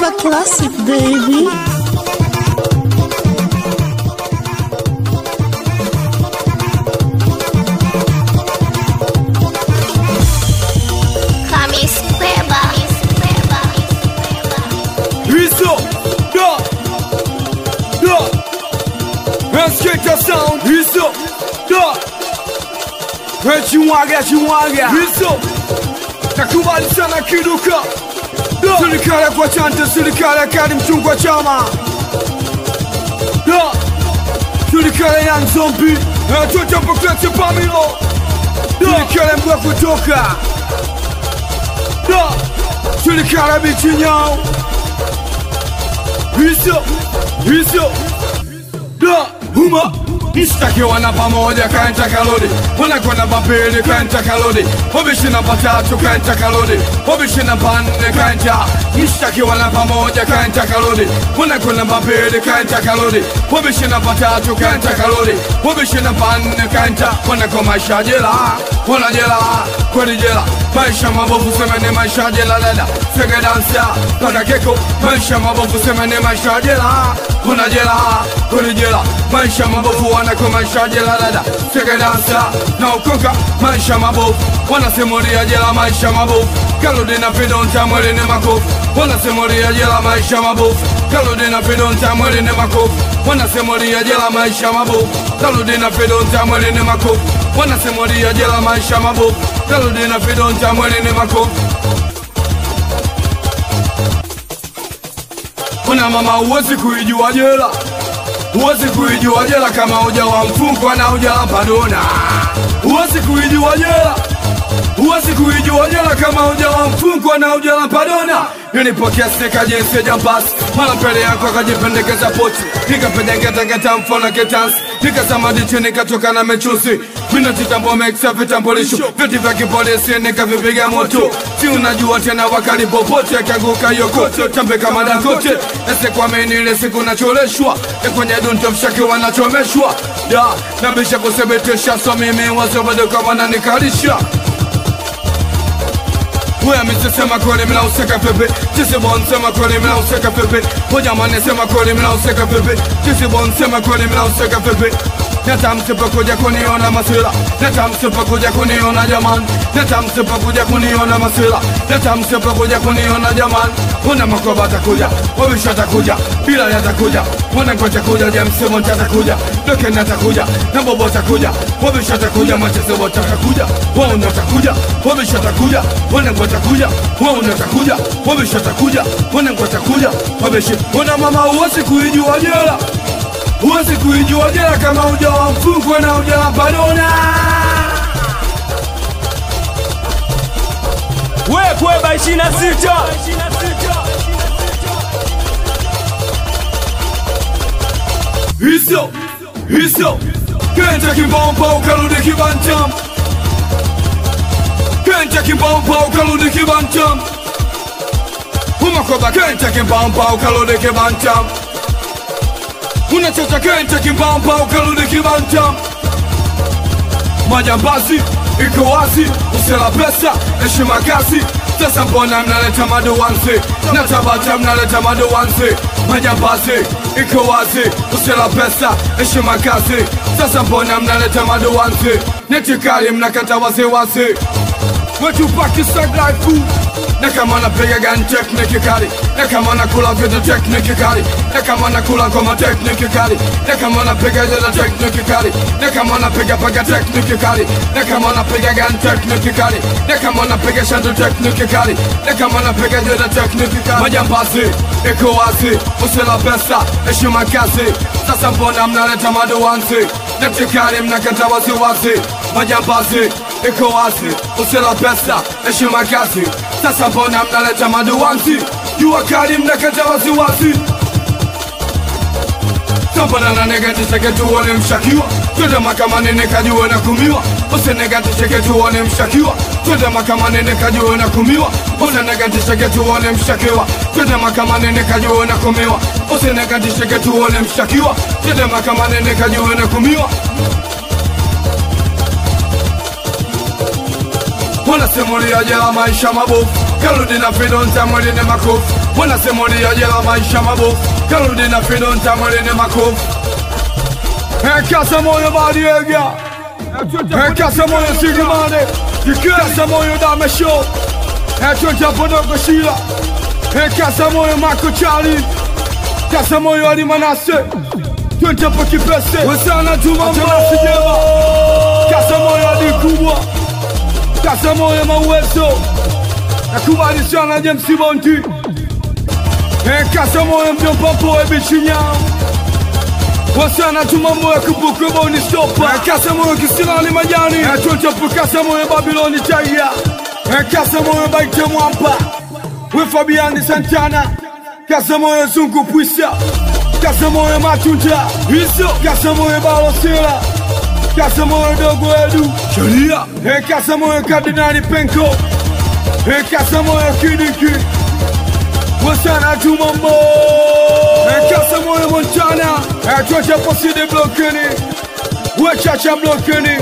Forever classic, baby. Let's get the sound. He's up. Chihuahua. He's up. Nakubali sana kiduka. Serikali kwa chanta, serikali kadi mchungwa chama. Serikali ya zombie. Tuta mpokete pamilo. Serikali mbwa kutoka. Serikali bichinyao. He's up. Huma Mstaki wana pamoja kaenta kalodi Wanakona babili kaenta kalodi Hobishi na patatu kaenta kalodi Hobishi na panne kaenta Mstaki wana pamoja kaenta kalodi Wanakona babili kaenta kalodi Hobishi na patatu kaenta kalodi Hobishi na panne kaenta Wanako maisha jela Wana jela Kweli jela Maisha mabovu semene maisha jela leda Sege dansia Paka keko Maisha mabovu semene maisha jela Wana jela Kweli jela Maisha mabovu wanako maisha jela leda Sege dansia Na ukonka Maisha mabovu Wanasimulia jela maisha mabovu Kaludi na fidonta mweli ni makofu Wanasimulia jela maisha mabovu Kaludi na fidonta mweli ni makofu Wanasimulia jela maisha mabovu Kaludi na fidonta mweli ni makofu Wanasimulia jela maisha mabovu Kaludi na fidonta mweli ni makofu Kuna mama uwezi kuijua jela Uwezi kuijua jela kama uja wa mfungwa na uja la padona Uwezi kuijua jela Uwezi kuijua jela kama uja wa mfungwa na uja la padona Nilipokea stika jinsi jambasi Mala pele yako akajipendekeza poti Nikapendeketa mfona kitansi Nikasamadi chini nikatoka na mechusi Mina chitambo meksa vitambulisho Viti vya kipolisi nikavipiga moto Si unajua tena wakali popote Kaguka yokote Tambe kama Dangote Ese kwa meni ile siku nacholeshwa Kwenye dunto mshaki wanachomeshwa Nabisha kusebetisha So mimi wazo bado kama nanikalisha Wea misesema kweli mina useka pepe Jisibon sema kweli mina useka pepe Hojamane sema kweli mina useka pepe Jisibon sema kweli mina useka pepe Natamsipa kuja kuniona masila Natamsipa kuja kuniona jaman Natamsipa kuja kuniona masila Natamsipa kuja kuniona jaman Una makoba atakuja, wabisha atakuja Bila yatakuja, wana kwa takuja Jamsemo natakuja, Loken atakuja Nambobo atakuja, wabisha atakuja Machesebo atakuja, wauna atakuja Wabisha atakuja, wana kwa takuja Wauna atakuja, wabisha atakuja Wana kwa takuja, wabishi Una mama uwezi kuijua jela Uwezi kuijua jela kama uja wa mfungwa na uja wa padona Kweba 26 Hiso Kenta kimbomba ukaludi kibantam Kenta kimbomba ukaludi kibantam Umakoba kenta kimbomba ukaludi kibantam Unachota kenta kimbomba ukaludi kibantam Majambazi iko wazi Usela pesa heshima kasi Sasa mbona mnaleta maduwanzi Na Tabata mnaleta maduwanzi Majambazi iko wazi Usela pesa heshima kasi Sasa mbona mnaleta maduwanzi Netikali mnakata wasiwasi Wetu Pakistan life Na kama napiga gun technique kali Na kama nakula vitu technique kali Na kama nakula koma technique kali Na kama napiga jela technique kali Na kama napiga paga technique kali Na kama napiga gun technique kali Na kama napiga shandu technique kali Na kama napiga jela technique kali Majambazi, iko wazi, usela pesa, heshima kasi Sasa mbona mnaleta maduwanzi Netikali mnakata wasiwasi Majambazi, iko wazi, usela pesa, heshima kasi Sasa mbona mnaleta maduwanzi Jua kali mnakata wasiwasi Sambana na negatisha ketu uone mshakiwa Twende mahakamani nikajue na kumiwa Usinegatishe ketu uone mshakiwa Twende mahakamani nikajue na kumiwa Usinegatishe ketu uone mshakiwa Twende mahakamani nikajue na kumiwa Usinegatishe ketu uone mshakiwa Twende mahakamani nikajue na kumiwa Wanasimulia jela maisha mabovu Kaludi na fidonta mweli ni makofu wanasimulia jela maisha mabovu, Kaludi na Fido ntamwelene makovu. Kasa moyo Badiega, kasa moyo Sigimane, kasa moyo Damesho, Choncha Podogo Shila, kasa moyo Marco Charlie, kasa moyo Alimanase, Choncha Pokipese, Wasana Tumambo, kasa moyo Adikubwa, kasa moyo Mawezo, nakubali sana James Bonti, kasa moyo Mjompopo Ebichinyao, Wasana Tumambo ya Kubuka Boni Stopa, kasa moyo Kisilani Majani, Choncha Kasa moyo Babyloni Chaya, kasa moyo Baite Mwampa, we Fabiani Santana, kasa moyo Zungu Puisa, kasa moyo Matunja, kasa moyo Balosela, kasa moyo Dogo Edu, Sharia, kasa moyo Kardinali Penko, kasa moyo Kidiki, Wasana Tumambo, kasa moyo Montana, Choncha Poside Blokeni, Wechacha Blokeni,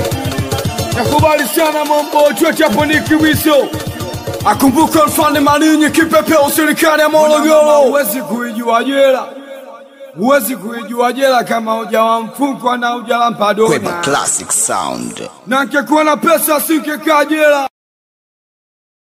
nakubali sana mambo, Choncha Poniki Wiso, akumbuka mfane Malinyi kipepeo serikali ya Morogoro. Huwezi kuijua jela, huwezi kuijua jela kama hujawa mfungwa na hujalampa dona. Kweba Classic Sound. Na ngekuwa na pesa singekaa jela.